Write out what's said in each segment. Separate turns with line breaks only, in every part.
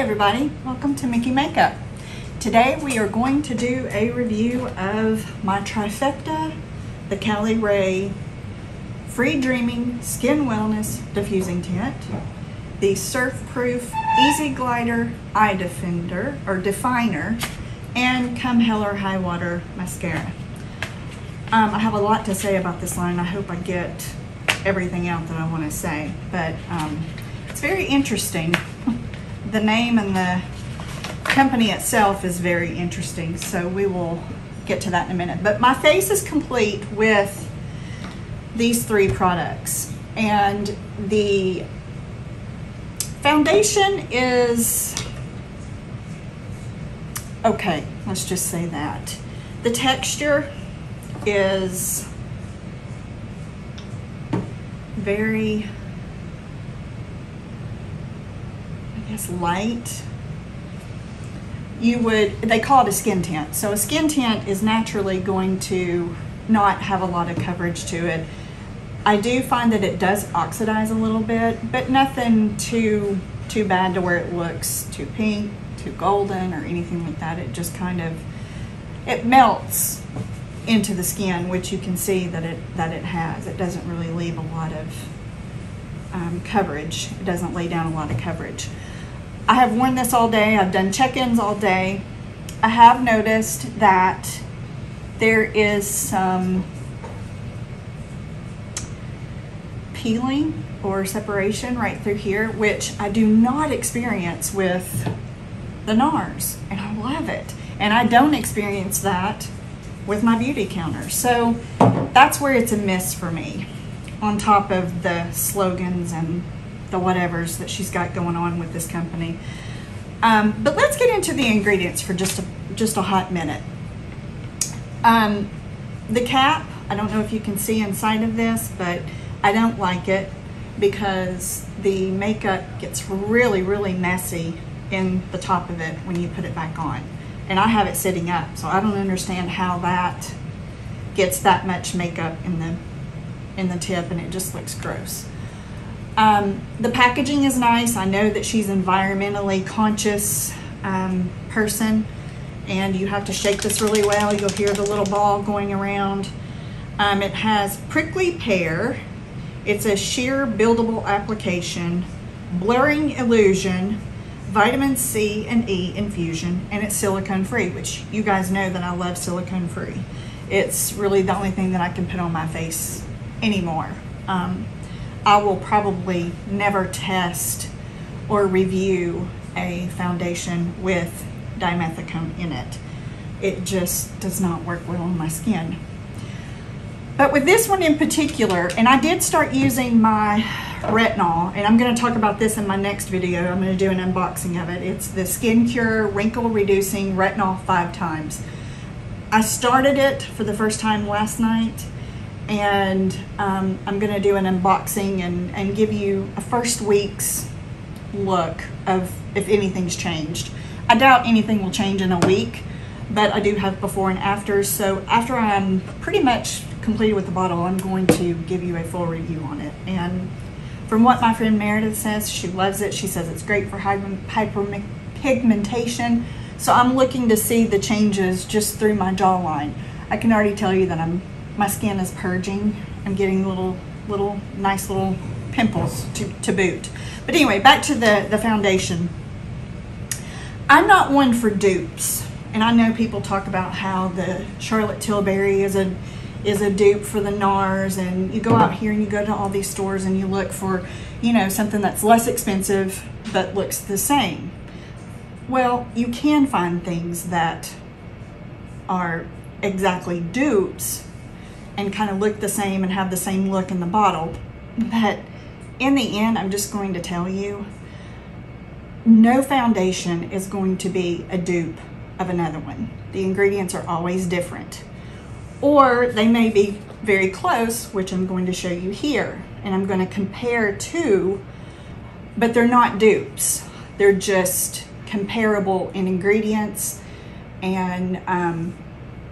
everybody, welcome to Mickey Makeup. Today we are going to do a review of my trifecta, the Caliray Free Dreaming Skin Wellness Diffusing Tint, the Surf Proof Easy Glider Eye Defender or Definer, and Come Hell or High Water Mascara. I have a lot to say about this line. I hope I get everything out that I want to say, but it's very interesting. The name and the company itself is very interesting, so we will get to that in a minute. But my face is complete with these three products, and the foundation is okay, let's just say that. The texture is very, light. They call it a skin tint. So a skin tint is naturally going to not have a lot of coverage to it. I do find that it does oxidize a little bit, but nothing too bad to where it looks too pink, too golden, or anything like that. It just kind of, it melts into the skin, which you can see that it has. It doesn't really leave a lot of coverage. It doesn't lay down a lot of coverage. I have worn this all day. I've done check-ins all day. I have noticed that there is some peeling or separation right through here, which I do not experience with the NARS, and I love it. And I don't experience that with my beauty counter. So that's where it's a miss for me, on top of the slogans and the whatevers that she's got going on with this company. But let's get into the ingredients for just a hot minute. The cap, I don't know if you can see inside of this, but I don't like it because the makeup gets really, really messy in the top of it when you put it back on. And I have it sitting up, so I don't understand how that gets that much makeup in the tip, and it just looks gross. The packaging is nice. I know that she's an environmentally conscious person, and you have to shake this really well. You'll hear the little ball going around. It has prickly pear. It's a sheer buildable application, blurring illusion, vitamin C and E infusion, and it's silicone free, which you guys know that I love silicone free. It's really the only thing that I can put on my face anymore. I will probably never test or review a foundation with dimethicone in it. It just does not work well on my skin. But with this one in particular, and I did start using my retinol, and I'm going to talk about this in my next video. I'm going to do an unboxing of it. It's the Skin Cure Wrinkle Reducing Retinol 5 Times. I started it for the first time last night, and I'm going to do an unboxing and give you a first week's look of if anything's changed. I doubt anything will change in a week, but I do have before and after. So after I'm pretty much completed with the bottle, I'm going to give you a full review on it. And from what my friend Meredith says, she loves it. She says it's great for hyperpigmentation. So I'm looking to see the changes just through my jawline. I can already tell you that my skin is purging. I'm getting nice little pimples to boot. But anyway, back to the foundation. I'm not one for dupes, and I know people talk about how the Charlotte Tilbury is a dupe for the NARS, and you go out here and you go to all these stores and you look for, you know, something that's less expensive but looks the same. Well, you can find things that are exactly dupes and kind of look the same and have the same look in the bottle. But in the end, I'm just going to tell you, no foundation is going to be a dupe of another one. The ingredients are always different. Or they may be very close, which I'm going to show you here. And I'm going to compare two, but they're not dupes. They're just comparable in ingredients and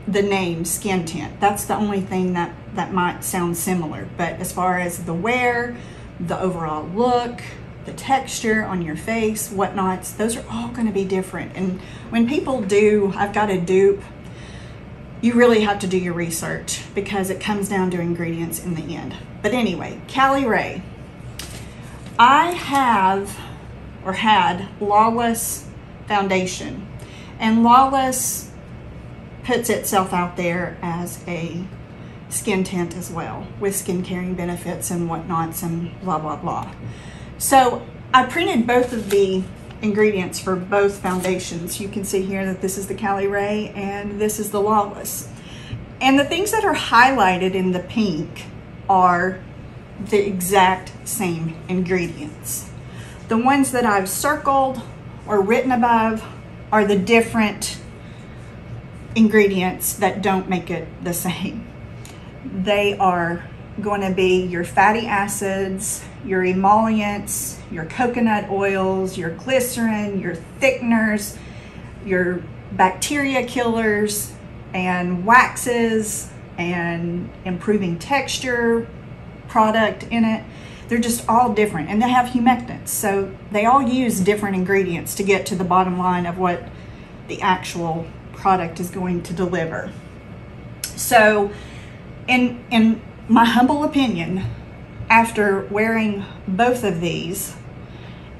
the name skin tint. That's the only thing that might sound similar. But as far as the wear, the overall look, the texture on your face, whatnots, those are all going to be different. And when people do, I've got a dupe, you really have to do your research because it comes down to ingredients in the end. But anyway, Caliray. I have or had Lawless foundation, and Lawless puts itself out there as a skin tint as well, with skin caring benefits and whatnots and blah blah blah. So I printed both of the ingredients for both foundations. You can see here that this is the Caliray and this is the Lawless. And the things that are highlighted in the pink are the exact same ingredients. The ones that I've circled or written above are the different ingredients that don't make it the same. They are going to be your fatty acids, your emollients, your coconut oils, your glycerin, your thickeners, your bacteria killers, and waxes, and improving texture product in it. They're just all different, and they have humectants, so they all use different ingredients to get to the bottom line of what the actual product is going to deliver. So in my humble opinion, after wearing both of these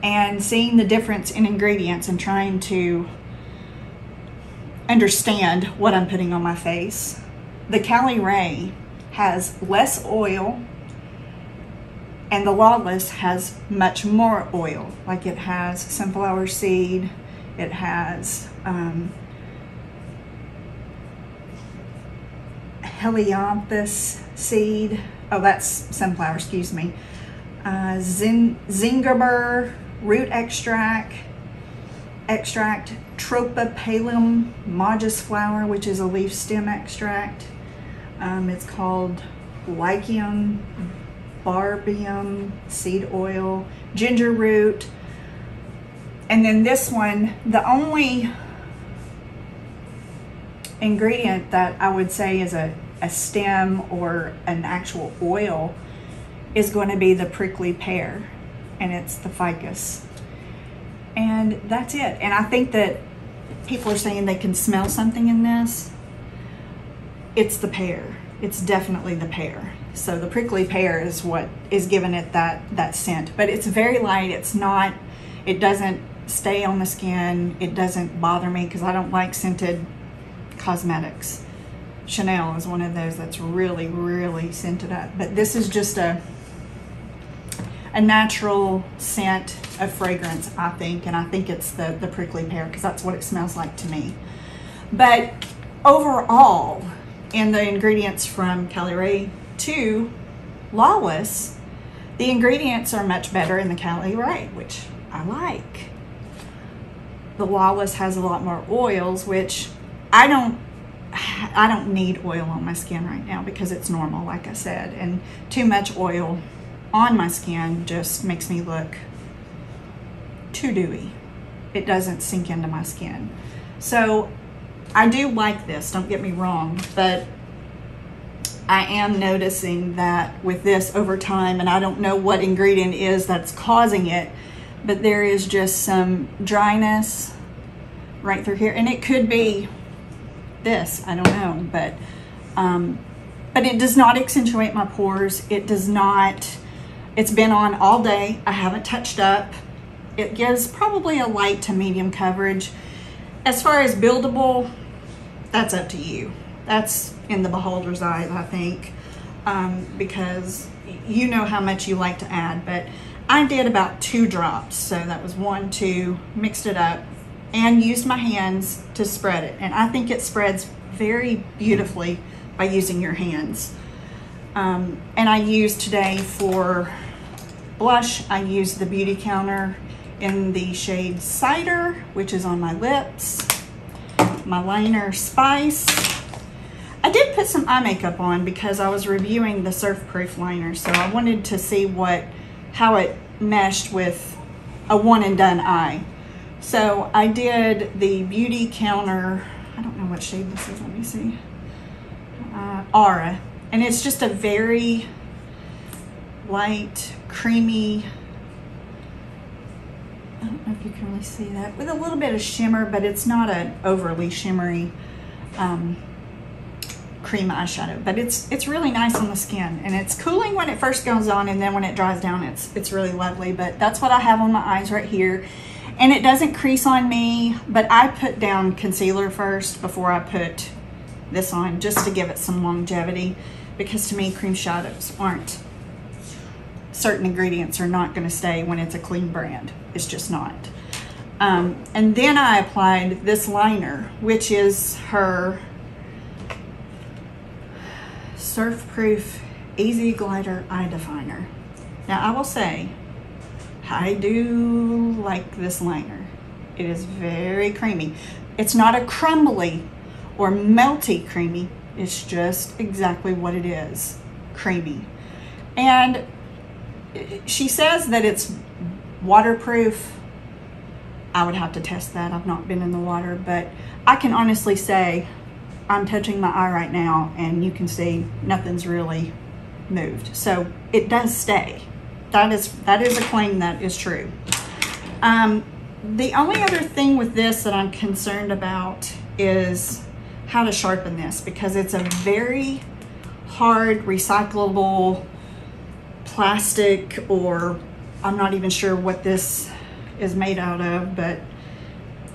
and seeing the difference in ingredients and trying to understand what I'm putting on my face, the Caliray has less oil and the Lawless has much more oil. Like, it has sunflower seed, it has helianthus seed, oh that's sunflower, excuse me, zingiber root extract, tropopalum majus flower, which is a leaf stem extract. It's called Lycium barbium seed oil, ginger root, and then this one, the only ingredient that I would say is a stem or an actual oil is going to be the prickly pear, and it's the ficus, and that's it. And I think that people are saying they can smell something in this. It's the pear. It's definitely the pear. So the prickly pear is what is giving it that scent, but it's very light. It's not, it doesn't stay on the skin. It doesn't bother me because I don't like scented cosmetics. Chanel is one of those that's really, really scented up, but this is just a natural scent of fragrance, I think, and I think it's the prickly pear because that's what it smells like to me. But overall, in the ingredients from Caliray to Lawless, the ingredients are much better in the Caliray, which I like. The Lawless has a lot more oils, which I don't need oil on my skin right now because it's normal, like I said, and too much oil on my skin just makes me look too dewy. It doesn't sink into my skin. So I do like this, don't get me wrong, but I am noticing that with this over time, and I don't know what ingredient is that's causing it, but there is just some dryness right through here, and it could be this, I don't know, but it does not accentuate my pores. It does not. It's been on all day. I haven't touched up. It gives probably a light to medium coverage. As far as buildable, that's up to you. That's in the beholder's eyes, I think, because you know how much you like to add, but I did about 2 drops. So that was 1, 2, mixed it up and used my hands to spread it. And I think it spreads very beautifully by using your hands. And I used today for blush, I used the Beauty Counter in the shade Cider, which is on my lips. My liner Spice. I did put some eye makeup on because I was reviewing the Surf Proof liner, so I wanted to see how it meshed with a one and done eye. So I did the Beauty Counter, I don't know what shade this is, let me see, Aura, and it's just a very light, creamy I don't know if you can really see that, with a little bit of shimmer, but it's not an overly shimmery cream eyeshadow, but it's really nice on the skin, and it's cooling when it first goes on, and then when it dries down, it's really lovely. But that's what I have on my eyes right here, and it doesn't crease on me, but I put down concealer first before I put this on, just to give it some longevity, because to me, cream shadows aren't, certain ingredients are not going to stay when it's a clean brand. It's just not. And then I applied this liner, which is her Surf Proof Easy Glider Eye Definer. Now I will say, I do like this liner. It is very creamy. It's not a crumbly or melty creamy. It's just exactly what it is, creamy. And she says that it's waterproof. I would have to test that. I've not been in the water, but I can honestly say I'm touching my eye right now and you can see nothing's really moved. So it does stay. That is a claim that is true. The only other thing with this that I'm concerned about is how to sharpen this, because it's a very hard recyclable plastic, or I'm not even sure what this is made out of, but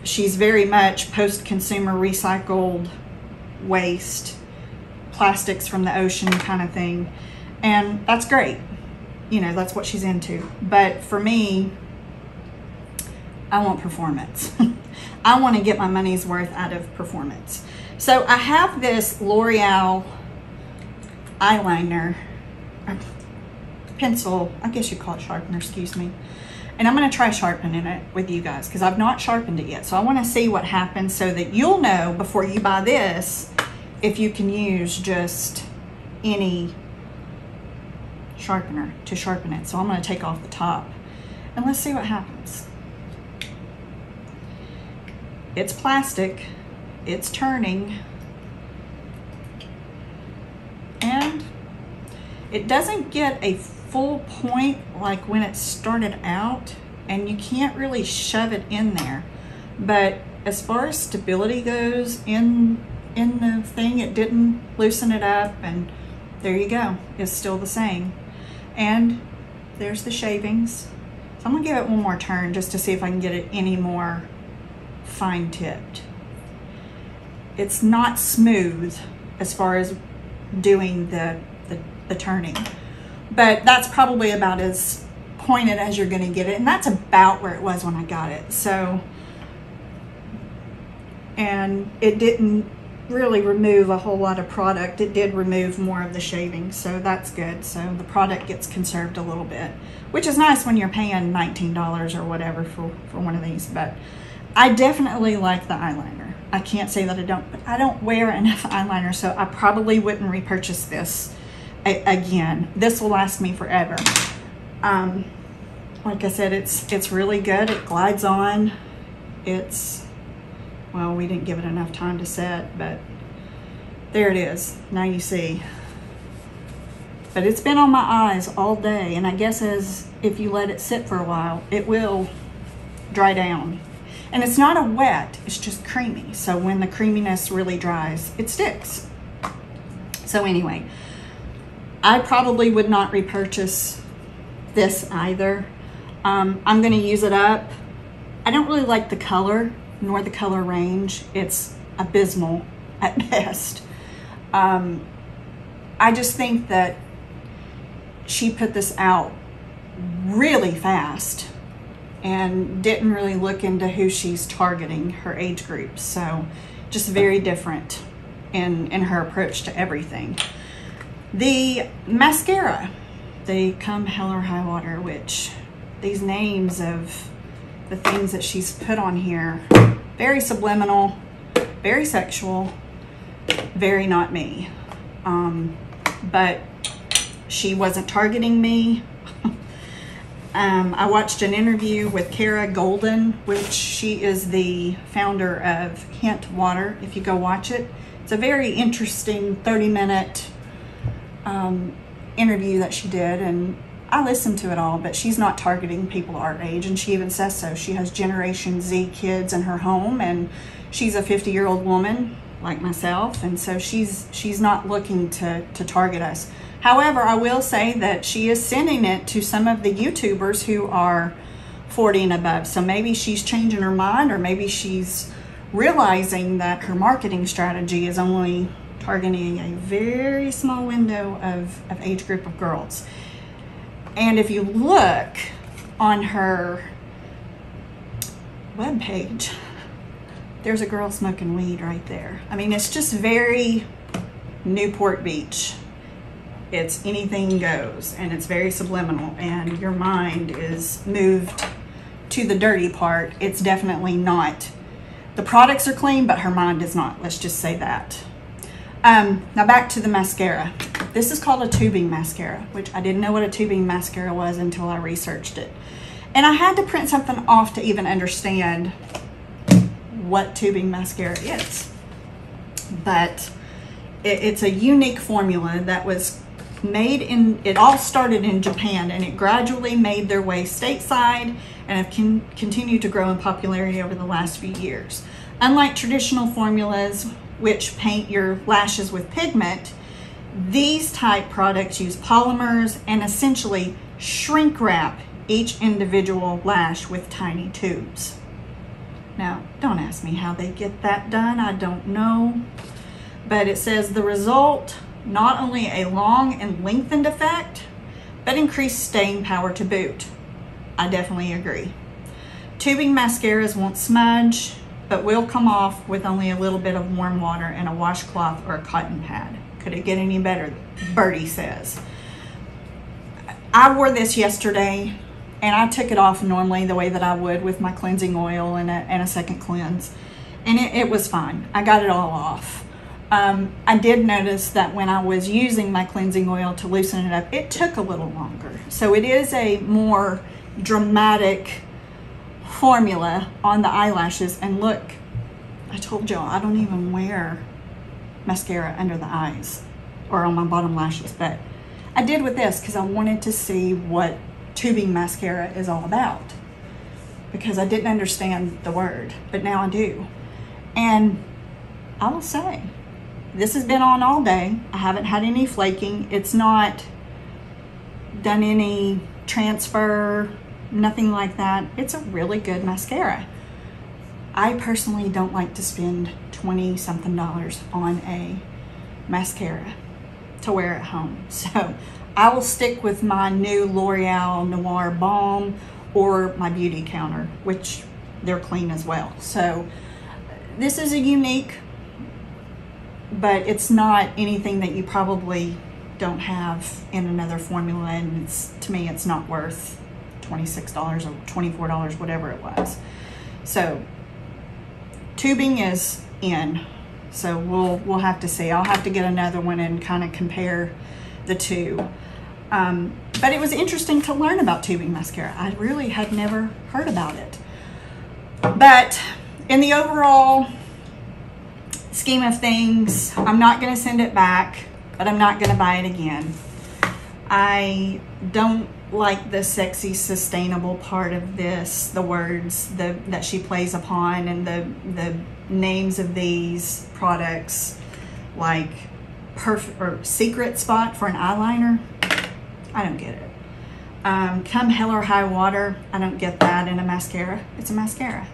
she's very much post-consumer recycled waste, plastics from the ocean kind of thing. And that's great. You know, that's what she's into. But for me, I want performance. I want to get my money's worth out of performance. So I have this L'Oreal eyeliner, pencil, I guess you call it sharpener, excuse me. And I'm going to try sharpening it with you guys, because I've not sharpened it yet. So I want to see what happens, so that you'll know before you buy this if you can use just any sharpener to sharpen it. So I'm going to take off the top and let's see what happens. It's plastic, it's turning, and it doesn't get a full point like when it started out, and you can't really shove it in there. But as far as stability goes in the thing, it didn't loosen it up, and there you go, it's still the same. And there's the shavings. So I'm gonna give it one more turn just to see if I can get it any more fine tipped. It's not smooth as far as doing the turning, but that's probably about as pointed as you're gonna get it, and that's about where it was when I got it. So, and it didn't really remove a whole lot of product. It did remove more of the shavings, so that's good. So the product gets conserved a little bit, which is nice when you're paying $19 or whatever for one of these. But I definitely like the eyeliner. I can't say that I don't, but I don't wear enough eyeliner, so I probably wouldn't repurchase this again. This will last me forever. Like I said, it's really good. It glides on. Well, we didn't give it enough time to set, but there it is. Now you see. But it's been on my eyes all day, and I guess if you let it sit for a while, it will dry down. And it's not a wet, it's just creamy. So when the creaminess really dries, it sticks. So anyway, I probably would not repurchase this either. I'm gonna use it up. I don't really like the color, nor the color range. It's abysmal at best. I just think that she put this out really fast and didn't really look into who she's targeting, her age group. So just very different in her approach to everything. The mascara, they come hell or high water, which these names of the things that she's put on here, very subliminal, very sexual, very not me. But she wasn't targeting me. I watched an interview with Cara Golden, which she is the founder of Hint Water. If you go watch it, it's a very interesting 30-minute interview that she did, and I listen to it all, but she's not targeting people our age, and she even says so. She has Generation Z kids in her home, and she's a 50-year-old woman like myself, and so she's not looking to target us. However, I will say that she is sending it to some of the YouTubers who are 40 and above. So maybe she's changing her mind, or maybe she's realizing that her marketing strategy is only targeting a very small window of age group of girls. And if you look on her webpage, there's a girl smoking weed right there. I mean, it's just very Newport Beach. It's anything goes, and it's very subliminal, and your mind is moved to the dirty part. It's definitely not. The products are clean, but her mind is not. Let's just say that. Now back to the mascara. This is called a tubing mascara, which I didn't know what a tubing mascara was until I researched it. And I had to print something off to even understand what tubing mascara is. But it's a unique formula that was made in, it all started in Japan, and it gradually made their way stateside and have continued to grow in popularity over the last few years. Unlike traditional formulas, which paint your lashes with pigment, these type products use polymers and essentially shrink wrap each individual lash with tiny tubes. Now, don't ask me how they get that done. I don't know. But it says the result, not only a long and lengthened effect, but increased staying power to boot. I definitely agree. Tubing mascaras won't smudge, but will come off with only a little bit of warm water and a washcloth or a cotton pad. Could it get any better? Birdie says. I wore this yesterday, and I took it off normally the way that I would with my cleansing oil and a second cleanse. And it was fine. I got it all off. I did notice that when I was using my cleansing oil to loosen it up, it took a little longer. So it is a more dramatic formula on the eyelashes. And look, I told y'all I don't even wear mascara under the eyes or on my bottom lashes, but I did with this because I wanted to see what tubing mascara is all about, because I didn't understand the word, but now I do. And I will say, this has been on all day. I haven't had any flaking. It's not done any transfer, nothing like that. It's a really good mascara. I personally don't like to spend $20-something on a mascara to wear at home. So I will stick with my new L'Oreal Noir Balm or my Beauty Counter, which they're clean as well. So this is a unique, but it's not anything that you probably don't have in another formula, and to me it's not worth $26 or $24, whatever it was. So tubing is in, so we'll have to see. I'll have to get another one and kind of compare the two. But it was interesting to learn about tubing mascara. I really had never heard about it. But in the overall scheme of things, I'm not going to send it back, but I'm not going to buy it again. I don't like the sexy, sustainable part of this, the words that she plays upon, and the names of these products, like perfect or secret spot for an eyeliner. I don't get it. Come hell or high water, I don't get that in a mascara. It's a mascara.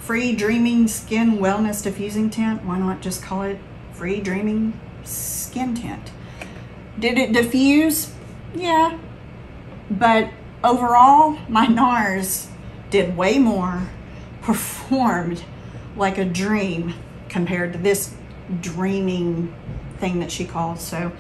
Free Dreaming Skin Wellness Diffusing Tint. Why not just call it Free Dreaming Skin Tint? Did it diffuse? Yeah. But overall, my NARS did way more, performed like a dream compared to this dreaming thing that she calls. So,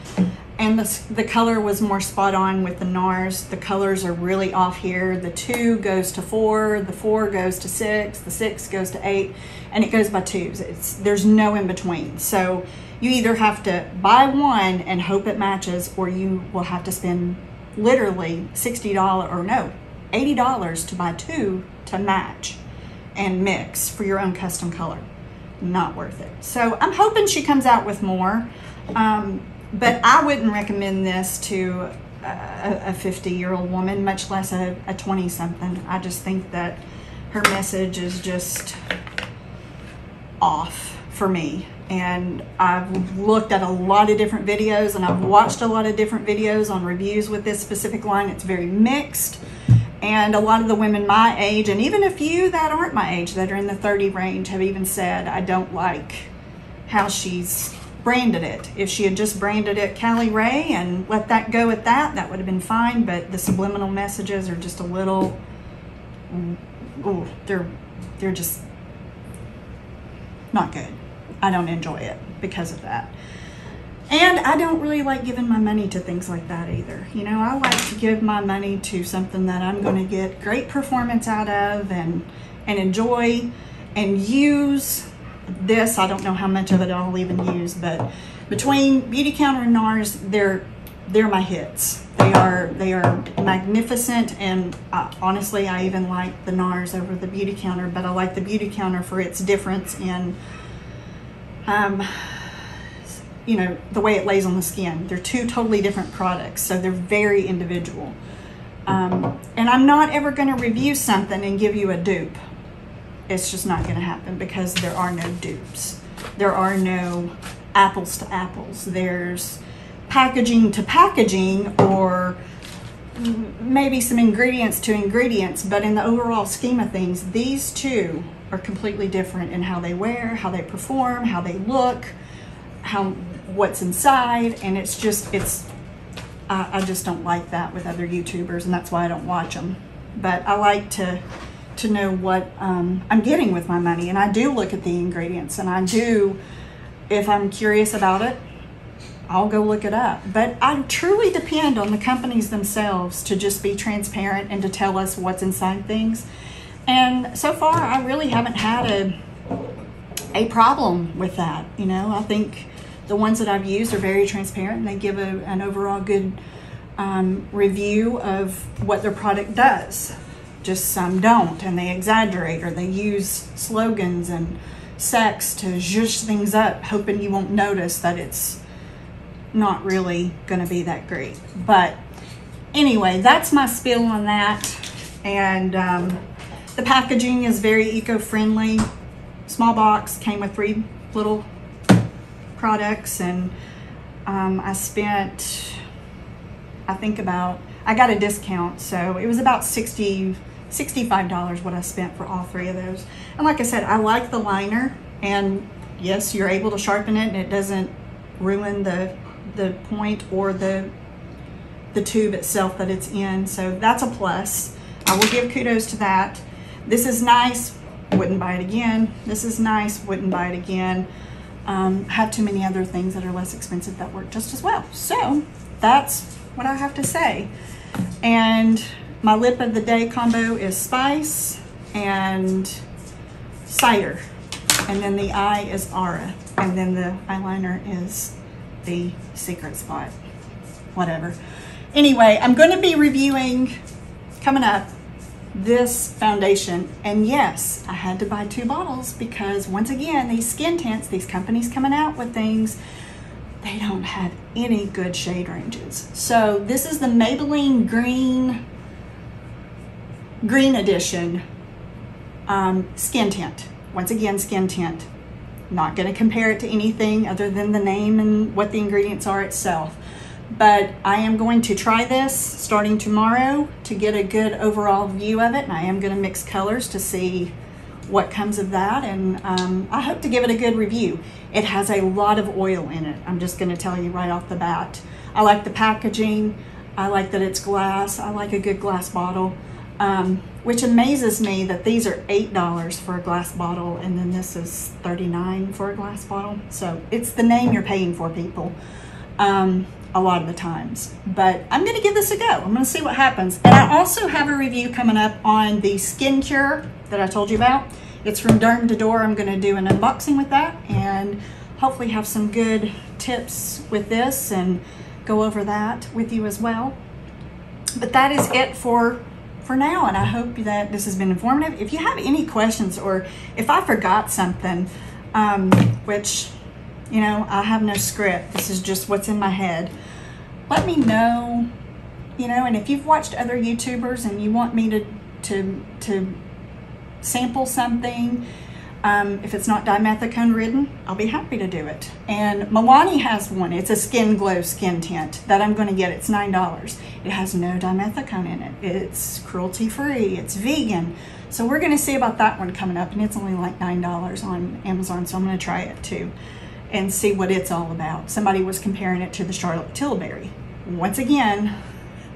and the color was more spot on with the NARS. The colors are really off here. The 2 goes to 4, the 4 goes to 6, the 6 goes to 8, and it goes by twos. There's no in between. So you either have to buy one and hope it matches, or you will have to spend literally $60 or no, $80 to buy 2 to match and mix for your own custom color. Not worth it. So I'm hoping she comes out with more. But I wouldn't recommend this to a 50-year-old woman, much less a 20-something. I just think that her message is just off for me. And I've looked at a lot of different videos, and I've watched a lot of different videos on reviews with this specific line. It's very mixed. And a lot of the women my age, and even a few that aren't my age, that are in the 30 range, have even said, I don't like how she's branded it. If she had just branded it Caliray and let that go at that, that would have been fine. But the subliminal messages are just a little, ooh, they're just not good. I don't enjoy it because of that. And I don't really like giving my money to things like that either. You know, I like to give my money to something that I'm going to get great performance out of and enjoy and use. This, I don't know how much of it I'll even use, but between Beautycounter and NARS, they're my hits. They are magnificent, and honestly, I even like the NARS over the Beautycounter, but I like the Beautycounter for its difference in you know, the way it lays on the skin. They're two totally different products, so they're very individual. And I'm not ever going to review something and give you a dupe. It's just not going to happen, because there are no dupes. There are no apples to apples. There's packaging to packaging, or maybe some ingredients to ingredients, but in the overall scheme of things, these two are completely different in how they wear, how they perform, how they look, what's inside, and it's just, I just don't like that with other YouTubers, and that's why I don't watch them. But I like to know what I'm getting with my money, and I do look at the ingredients, and I do, if I'm curious about it, I'll go look it up. But I truly depend on the companies themselves to just be transparent and to tell us what's inside things. And so far, I really haven't had a problem with that. You know, I think the ones that I've used are very transparent, and they give an overall good review of what their product does. Just some don't, and they exaggerate, or they use slogans and sex to zhuzh things up, hoping you won't notice that it's not really going to be that great. But anyway, that's my spiel on that. And the packaging is very eco-friendly. Small box, came with 3 little products, and I spent, I think I got a discount, so it was about $65 what I spent for all 3 of those. And like I said, I like the liner, and yes, you're able to sharpen it, and it doesn't ruin the point or the tube itself that it's in, so that's a plus. I will give kudos to that. This is nice, wouldn't buy it again. This is nice, wouldn't buy it again. Have too many other things that are less expensive that work just as well. So that's what I have to say. And my lip of the day combo is spice and cider, and then the eye is Aura, and then the eyeliner is the Secret Spot, whatever. Anyway, I'm going to be reviewing coming up this foundation, and yes, I had to buy 2 bottles because once again, these skin tints, these companies coming out with things, they don't have any good shade ranges. So this is the Maybelline Green Edition skin tint. Once again, skin tint. Not going to compare it to anything other than the name and what the ingredients are itself. But I am going to try this starting tomorrow to get a good overall view of it, and I am going to mix colors to see what comes of that, and I hope to give it a good review. It has a lot of oil in it. I'm just going to tell you right off the bat. I like the packaging. I like that it's glass. I like a good glass bottle, which amazes me that these are $8 for a glass bottle, and then this is $39 for a glass bottle. So it's the name you're paying for, people. A lot of the times, but I'm going to give this a go. I'm going to see what happens. And I also have a review coming up on the Skin Cure that I told you about. It's from Derm to Door. I'm going to do an unboxing with that and hopefully have some good tips with this and go over that with you as well. But that is it for now, and I hope that this has been informative. If you have any questions, or if I forgot something, which, you know, I have no script. This is just what's in my head. Let me know you know, and if you've watched other YouTubers and you want me to sample something, if it's not dimethicone ridden, I'll be happy to do it. And Milani has one. It's a Skin Glow skin tint that I'm going to get. It's $9. It has no dimethicone in it. It's cruelty free. It's vegan. So we're going to see about that one coming up, and it's only like $9 on Amazon, so I'm going to try it too and see what it's all about. Somebody was comparing it to the Charlotte Tilbury. Once again,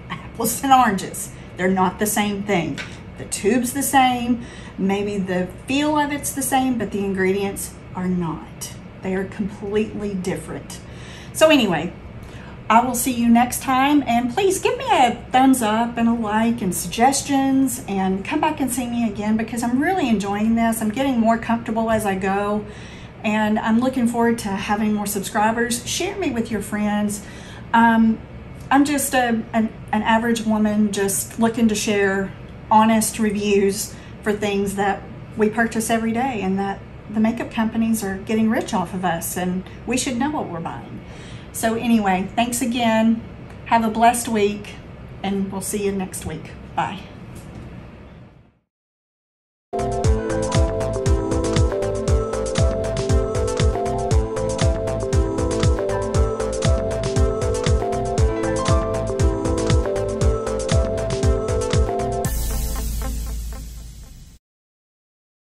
apples and oranges. They're not the same thing. The tube's the same, maybe the feel of it's the same, but the ingredients are not. They are completely different. So anyway, I will see you next time, and please give me a thumbs up and a like and suggestions, and come back and see me again, because I'm really enjoying this. I'm getting more comfortable as I go, and I'm looking forward to having more subscribers. Share me with your friends. I'm just an average woman just looking to share honest reviews for things that we purchase every day, and that the makeup companies are getting rich off of us, and we should know what we're buying. So anyway, thanks again. Have a blessed week, and we'll see you next week. Bye.